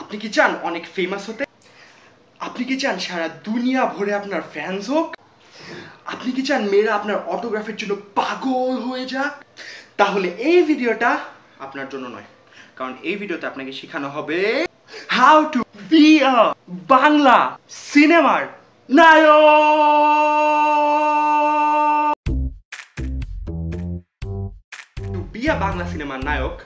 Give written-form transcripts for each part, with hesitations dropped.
আপনি কি চান অনেক ফেমাস হতে? আপনি কি চান সারা দুনিয়া ভরে আপনার ফ্যান্স হোক? আপনি কি চান মেয়েরা আপনার অটোগ্রাফের জন্য পাগল হয়ে যাক? তাহলে এই ভিডিওটা আপনার জন্য নয়, কারণ এই ভিডিওতে আপনাকে শেখানো হবে how to be a Bangla সিনেমার নায়ক। টু বি আ বাংলা সিনেমার নায়ক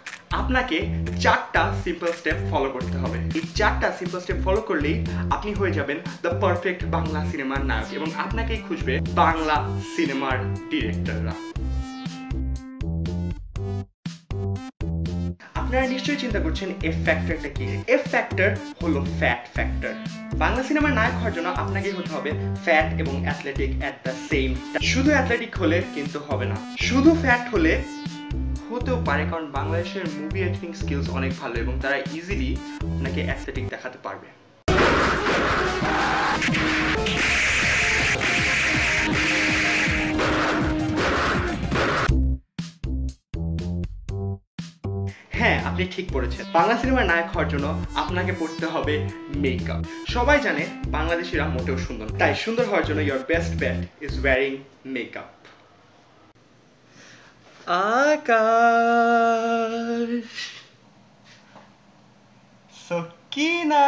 আপনাকে 4টা সিম্পল স্টেপ ফলো করতে হবে। এই 4টা সিম্পল স্টেপ ফলো করলেই আপনি হয়ে যাবেন দ্য পারফেক্ট বাংলা সিনেমার নায়ক এবং আপনাকেই খুঁজবে বাংলা সিনেমার ডিরেক্টররা। আপনারা নিশ্চয়ই চিন্তা করছেন এফ ফ্যাক্টরটা কি? এফ ফ্যাক্টর হলো ফ্যাট ফ্যাক্টর। বাংলা সিনেমার নায়ক হওয়ার জন্য আপনাকে হতে হবে ফ্যাট এবং athletic at the same time. শুধু অ্যাথলেটিক হলে কিন্তু হবে না, শুধু ফ্যাট হলে হতেও পারে, কারণ বাংলাদেশের মুভি এডিটিং স্কিলস অনেক ভালো এবং তারা ইজিলি আপনাকে অ্যাথলেটিক দেখাতে পারবে। হ্যাঁ, আপনি ঠিক পড়েছেন। বাংলা সিনেমার নায়ক হওয়ার জন্য আপনাকে পড়তে হবে মেকআপ। সবাই জানে বাংলাদেশিরা মোটেও সুন্দর, তাই সুন্দর হওয়ার জন্য your best bet is wearing makeup. Akash Sakina.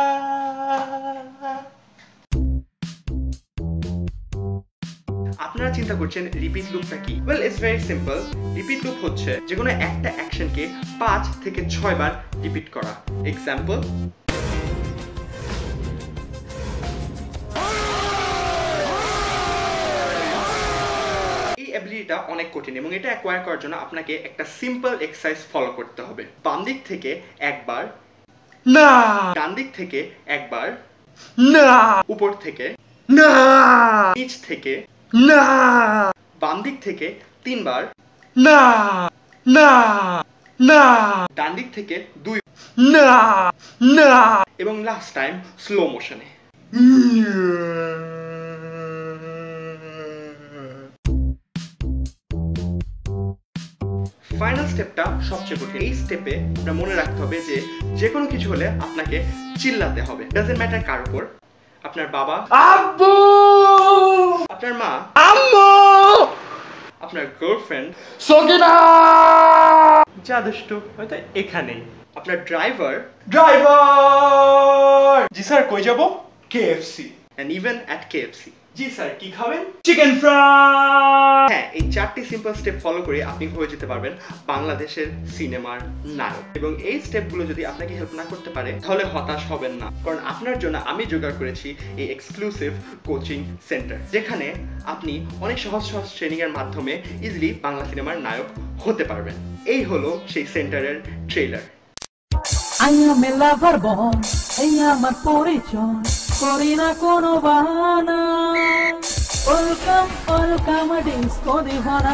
আপনারা চিন্তা করছেন রিপিট লুপটা কি? Well, it's very simple. Repeat loop হচ্ছে যে কোনো একটা অ্যাকশনকে 5 থেকে 6 বার রিপিট করা। এক্সাম্পল, এই অ্যাবিলিটিটা অনেক কঠিন এবং এটা অ্যাকোয়ার করার জন্য আপনাকে একটা সিম্পল এক্সারসাইজ ফলো করতে হবে। বাম দিক থেকে একবার না, ডান দিক থেকে একবার না, উপর থেকে না, নিচ থেকে না, বাম দিক থেকে 3 বার না না না, ডান দিক থেকে 2 না না, এবং লাস্ট টাইম স্লো মোশনে। ফাইনাল স্টেপটা সবচেয়ে কঠিন। এই স্টেপে আপনার মনে রাখতে হবে যে কোনো কিছু হলে আপনাকে চিল্লাতে হবে। ডাজন্ট ম্যাটার কার উপর, আপনার বাবা, আব্বু, আপনার মা, আম্মু, আপনার গার্লফ্রেন্ড সকিনা, যা দুষ্টু হয়তো এখানেই, আপনার ড্রাইভার, জি স্যার কই যাব? KFC, and even at KFC। G sir কি খাবেন? Chicken fry. হ্যাঁ, এই 4টি সিম্পল স্টেপ ফলো করে আপনি হয়ে যেতে পারবেন বাংলাদেশের সিনেমার নায়ক। এবং এই স্টেপগুলো যদি আপনাকে হেল্প না করতে পারে তাহলে হতাশ হবেন না, কারণ আপনার জন্য আমি জোগাড় করেছি এই এক্সক্লুসিভ কোচিং সেন্টার, যেখানে আপনি অনেক সহজ সহজ ট্রেনিং এর মাধ্যমে ইজিলি বাংলা সিনেমার নায়ক হতে পারবেন। এই হলো সেই সেন্টারের ট্রেলার। আইয়া মেলা ভারবন এই আমার পরিচয় করি না কোনো বাহানা। ওয়েলকাম ওয়েলকাম ডিস্কো দিভানা,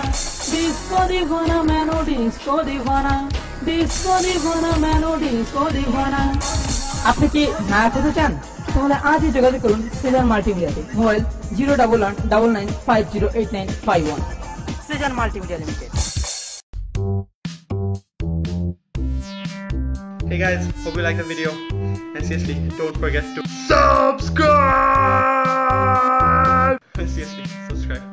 ডিস্কো দিভানা মেনো, ডিস্কো দিভানা, ডিস্কো দিভানা মেনো, ডিস্কো দিভানা। আপনি কি নায়ক হতে চান? তাহলে আজই যোগাযোগ করুন সেজান মাল্টিমিডিয়াতে। Mobile 01199508951। Sezan multimedia limited. Hey guys, hope you like the video, and seriously, don't forget to subscribe. And seriously, subscribe.